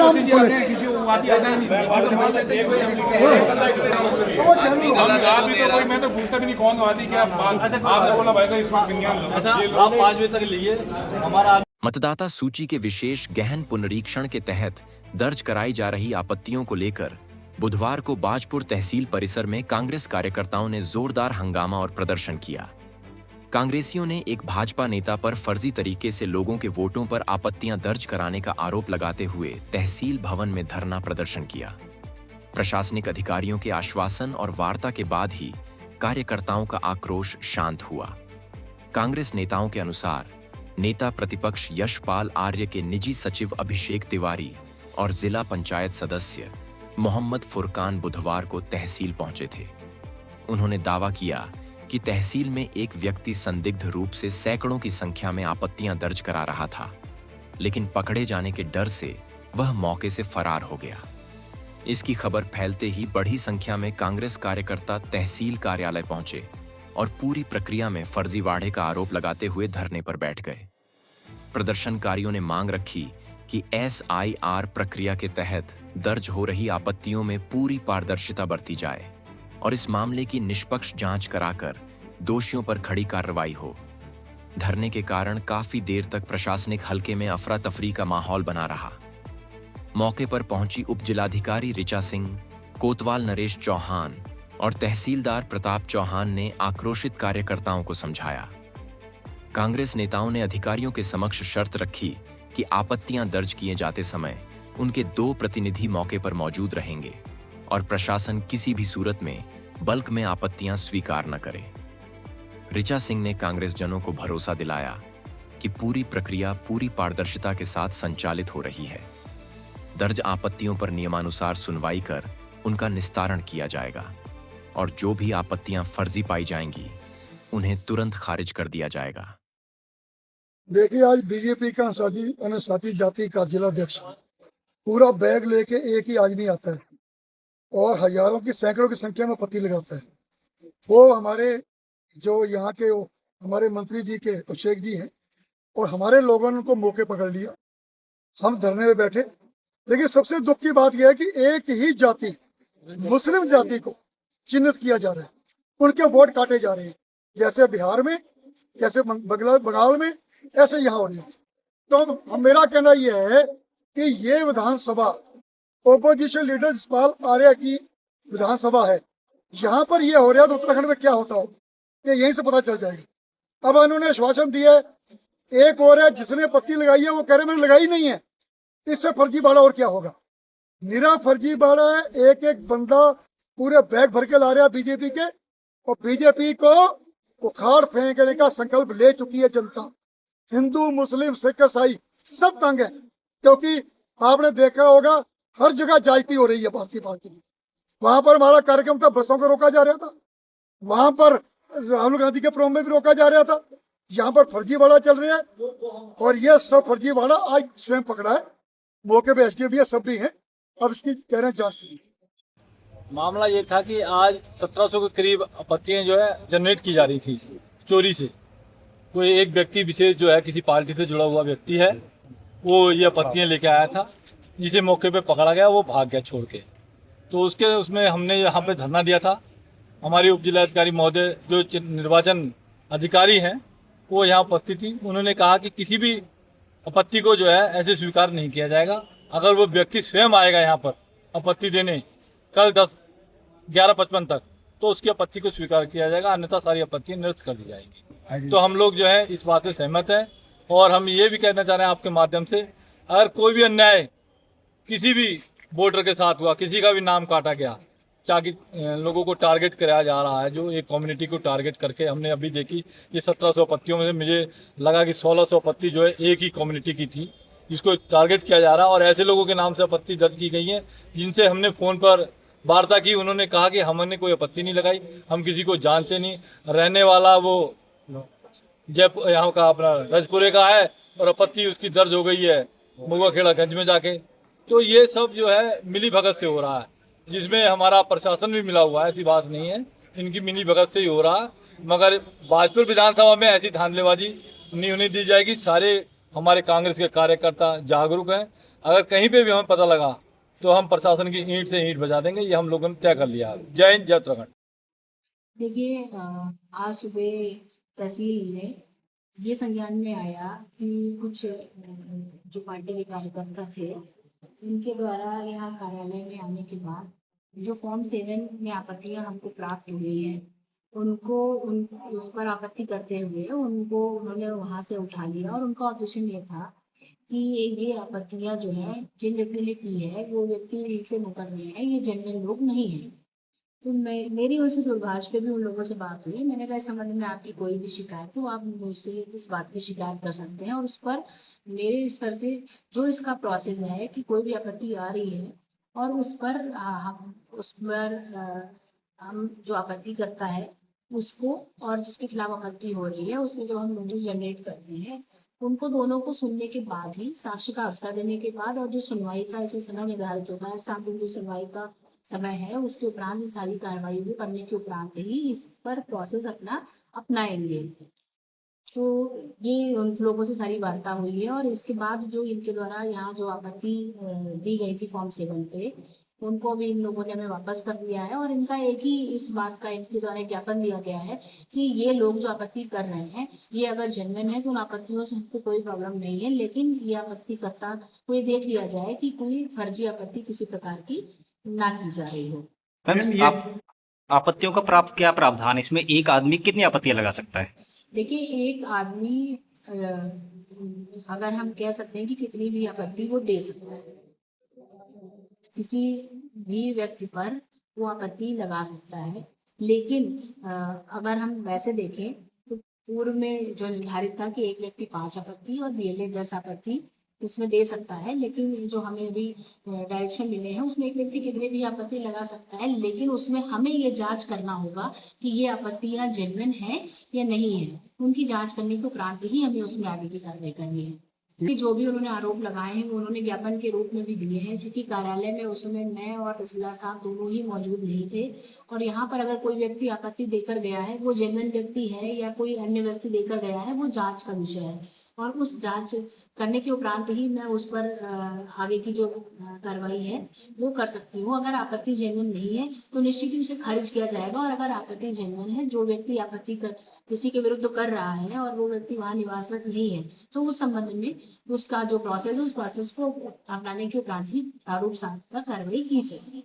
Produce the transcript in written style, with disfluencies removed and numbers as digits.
नाम बोले किसी को वादी आता ही नहीं और तो मान लेते हैं कि भाई आप भी तो कोई, मैं तो पूछता भी नहीं कौन वादी क्या आपने बोला भाई साहब इस वक्त विज्ञान लो आप 5 बजे तक लिए हमारा। मतदाता सूची के विशेष गहन पुनरीक्षण के तहत दर्ज कराई जा रही आपत्तियों को लेकर बुधवार को बाजपुर तहसील परिसर में कांग्रेस कार्यकर्ताओं ने जोरदार हंगामा और प्रदर्शन किया। कांग्रेसियों ने एक भाजपा नेता पर फर्जी तरीके से लोगों के वोटों पर आपत्तियां दर्ज कराने का आरोप लगाते हुए तहसील भवन में धरना प्रदर्शन किया। प्रशासनिक अधिकारियों के आश्वासन और वार्ता के बाद ही कार्यकर्ताओं का आक्रोश शांत हुआ। कांग्रेस नेताओं के अनुसार नेता प्रतिपक्ष यशपाल आर्य के निजी सचिव अभिषेक तिवारी और जिला पंचायत सदस्य मोहम्मद फुरकान बुधवार को तहसील पहुंचे थे। उन्होंने दावा किया कि तहसील में एक व्यक्ति संदिग्ध रूप से सैकड़ों की संख्या में आपत्तियां दर्ज करा रहा था, लेकिन पकड़े जाने के डर से वह मौके से फरार हो गया। इसकी खबर फैलते ही बड़ी संख्या में कांग्रेस कार्यकर्ता तहसील कार्यालय पहुंचे और पूरी प्रक्रिया में फर्जीवाड़े का आरोप लगाते हुए धरने पर बैठ गए। प्रदर्शनकारियों ने मांग रखी कि SIR प्रक्रिया के तहत दर्ज हो रही आपत्तियों में पूरी पारदर्शिता बरती जाए और इस मामले की निष्पक्ष जांच कराकर दोषियों पर खड़ी कार्रवाई हो। धरने के कारण काफी देर तक प्रशासनिक हलके में अफरा तफरी का माहौल बना रहा। मौके पर पहुंची उप जिलाधिकारी ऋचा सिंह, कोतवाल नरेश चौहान और तहसीलदार प्रताप चौहान ने आक्रोशित कार्यकर्ताओं को समझाया। कांग्रेस नेताओं ने अधिकारियों के समक्ष शर्त रखी कि आपत्तियां दर्ज किए जाते समय उनके 2 प्रतिनिधि मौके पर मौजूद रहेंगे और प्रशासन किसी भी सूरत में बल्क में आपत्तियां स्वीकार न करे। ऋचा सिंह ने कांग्रेस जनों को भरोसा दिलाया कि पूरी प्रक्रिया पूरी पारदर्शिता के साथ संचालित हो रही है। दर्ज आपत्तियों पर नियमानुसार सुनवाई कर उनका निस्तारण किया जाएगा और जो भी आपत्तियां फर्जी पाई जाएंगी उन्हें तुरंत खारिज कर दिया जाएगा। देखिए, आज बीजेपी का अनुसूचित जाति का जिलाध्यक्ष पूरा बैग लेके एक ही आदमी आता है और हजारों की सैकड़ों की संख्या में पत्ती लगाता है। वो हमारे जो यहाँ के हमारे मंत्री जी के अभिषेक जी हैं और हमारे लोगों ने उनको मौके पकड़ लिया। हम धरने में बैठे, लेकिन सबसे दुख की बात यह है कि एक ही जाति मुस्लिम जाति को चिन्हित किया जा रहा है, उनके वोट काटे जा रहे हैं। जैसे बिहार में, जैसे बंगाल में, ऐसे यहाँ हो रही है। तो मेरा कहना यह है कि ये विधानसभा ओपोजिशन लीडर यशपाल आर्य की विधानसभा है। यहाँ पर ये हो रहा है तो उत्तराखंड में क्या होता होगा ये यहीं से पता चल जाएगा। अब उन्होंने आश्वासन दिया है, एक और है जिसने पत्ती लगाई है वो कह रहे मैंने लगाई नहीं है। इससे फर्जीवाड़ा और क्या होगा? निरा फर्जीवाड़ा है। एक एक बंदा पूरे बैग भर के ला रहा है बीजेपी के, और बीजेपी को उखाड़ फेंकने का संकल्प ले चुकी है जनता। हिंदू, मुस्लिम, सिख, ईसाई सब तंग है, क्योंकि आपने देखा होगा हर जगह जायती हो रही है भारतीय पार्टी की। वहां पर हमारा कार्यक्रम था, बसों को रोका जा रहा था, वहां पर राहुल गांधी के प्रोग्राम में भी रोका जा रहा था। यहाँ पर फर्जीवाड़ा चल रहा है और ये सब फर्जीवाड़ा आज स्वयं पकड़ा है। मौके पे SDO भी है, सब भी हैं। अब इसकी कह रहे हैं जांच कीजिए। मामला ये था कि आज 1700 के करीब आपत्तियां जो है जनरेट की जा रही थी चोरी से। कोई एक व्यक्ति विशेष जो है किसी पार्टी से जुड़ा हुआ व्यक्ति है, वो ये आपत्तियां लेके आया था, जिसे मौके पे पकड़ा गया, वो भाग गया छोड़ के। तो उसमें हमने यहाँ पे धरना दिया था। हमारी उप जिलाधिकारी महोदय जो निर्वाचन अधिकारी हैं वो यहाँ उपस्थित थी। उन्होंने कहा कि किसी भी आपत्ति को जो है ऐसे स्वीकार नहीं किया जाएगा। अगर वो व्यक्ति स्वयं आएगा यहाँ पर आपत्ति देने कल 11:55 तक, तो उसकी आपत्ति को स्वीकार किया जाएगा, अन्यथा सारी आपत्तियां निरस्त कर दी जाएंगी। तो हम लोग जो है इस बात से सहमत हैं और हम ये भी कहना चाह रहे हैं आपके माध्यम से, अगर कोई भी अन्याय किसी भी वोटर के साथ हुआ, किसी का भी नाम काटा गया, चाहे लोगों को टारगेट कराया जा रहा है, जो एक कम्युनिटी को टारगेट करके हमने अभी देखी ये 1700 आपत्तियों में से मुझे लगा कि 1600 आपत्ति जो है एक ही कम्युनिटी की थी, जिसको टारगेट किया जा रहा है। और ऐसे लोगों के नाम से आपत्ति दर्ज की गई है जिनसे हमने फ़ोन पर वार्ता की। उन्होंने कहा कि हमने कोई आपत्ति नहीं लगाई, हम किसी को जानते नहीं, रहने वाला वो जयपुर यहाँ का अपना रजपुरे का है और आपत्ति उसकी दर्ज हो गई है मुगाखेड़ागंज में जाके। तो ये सब जो है मिली भगत से हो रहा है, जिसमें हमारा प्रशासन भी मिला हुआ है, ऐसी बात नहीं है, इनकी मिली भगत से ही हो रहा है। मगर बाजपुर विधानसभा में ऐसी धांधलेबाजी नहीं होने दी जाएगी। सारे हमारे कांग्रेस के कार्यकर्ता जागरूक हैं। अगर कहीं पे भी हमें पता लगा तो हम प्रशासन की ईंट से ईंट बजा देंगे, ये हम लोगों ने तय कर लिया। जय हिंद, जय उत्तराखंड। देखिए आज सुबह तहसील में ये संज्ञान में आया कि कुछ जो पार्टी के कार्यकर्ता थे उनके द्वारा यहाँ कार्यालय में आने के बाद जो फॉर्म 7 में आपत्तियां हमको प्राप्त हुई हैं उनको उन उस पर आपत्ति करते हुए उनको उन्होंने वहाँ से उठा लिया और उनका ऑब्जेक्शन ये था कि ये आपत्तियां जो है जिन व्यक्ति ने की है वो व्यक्ति इनसे मुकदमे हैं, ये जनरल लोग नहीं हैं। तो मेरी ओर से दूरभाष पे भी उन लोगों से बात हुई। मैंने कहा इस संबंध में आपकी कोई भी शिकायत हो आप मुझसे इस बात की शिकायत कर सकते हैं और उस पर मेरे स्तर से जो इसका प्रोसेस है कि कोई भी आपत्ति आ रही है और उस पर हम जो आपत्ति करता है उसको और जिसके खिलाफ आपत्ति हो रही है उसमें जब हम नोटिस जनरेट करते हैं उनको दोनों को सुनने के बाद ही साक्ष्य का अवसर देने के बाद और जो सुनवाई का इसमें समय निर्धारित होता है 7 दिन जो सुनवाई का समय है उसके उपरांत ये सारी कार्रवाई भी करने के उपरांत ही इस पर प्रोसेस अपनाएंगे। तो ये उन लोगों से सारी वार्ता हुई है और इसके बाद जो इनके द्वारा यहाँ जो आपत्ति दी गई थी फॉर्म 7 पे उनको भी इन लोगों ने हमें वापस कर दिया है और इनका एक ही इस बात का इनके द्वारा ज्ञापन दिया गया है कि ये लोग जो आपत्ति कर रहे हैं ये अगर जेन्युइन है तो उन आपत्तियों से हमको कोई प्रॉब्लम नहीं है, लेकिन ये आपत्तिकर्ता को ये देख लिया जाए कि कोई फर्जी आपत्ति किसी प्रकार की ना की जा रही हो। मैम आप आपत्तियों का प्राप्त क्या प्रावधान है? इसमें एक आदमी कितनी आपत्तियां लगा सकता है? देखिए एक आदमी अगर हम कह सकते हैं कि कितनी भी आपत्ति वो दे सकता है, किसी भी व्यक्ति पर वो आपत्ति लगा सकता है, लेकिन अगर हम वैसे देखें तो पूर्व में जो निर्धारित था कि एक व्यक्ति 5 आपत्ति और बीएलए 10 आपत्ति इसमें दे सकता है, लेकिन जो हमें अभी डायरेक्शन मिले हैं उसमें एक व्यक्ति कितने भी आपत्ति लगा सकता है, लेकिन उसमें हमें ये जांच करना होगा कि ये आपत्तियां जेन्युइन है या नहीं है। उनकी जांच करने के उपरांत ही हमें उसमें आगे की कार्रवाई करनी है। कि जो भी उन्होंने आरोप लगाए हैं वो उन्होंने ज्ञापन के रूप में भी दिए हैं, क्योंकि कार्यालय में उस समय मैं और तहसीलदार साहब दोनों ही मौजूद नहीं थे और यहाँ पर अगर कोई व्यक्ति आपत्ति देकर गया है वो जेन्युइन व्यक्ति है या कोई अन्य व्यक्ति देकर गया है वो जांच का विषय है और उस जांच करने के उपरांत ही मैं उस पर आगे की जो कार्रवाई है वो कर सकती हूँ। अगर आपत्ति जेन्युइन नहीं है तो निश्चित ही उसे खारिज किया जाएगा और अगर आपत्ति जेन्युइन है, जो व्यक्ति आपत्ति किसी के विरुद्ध कर रहा है और वो व्यक्ति वहाँ निवासरत नहीं है तो उस संबंध में उसका जो प्रोसेस है उस प्रोसेस को अपनाने के उपरांत ही प्रारूप साथ पर कार्रवाई की जाएगी।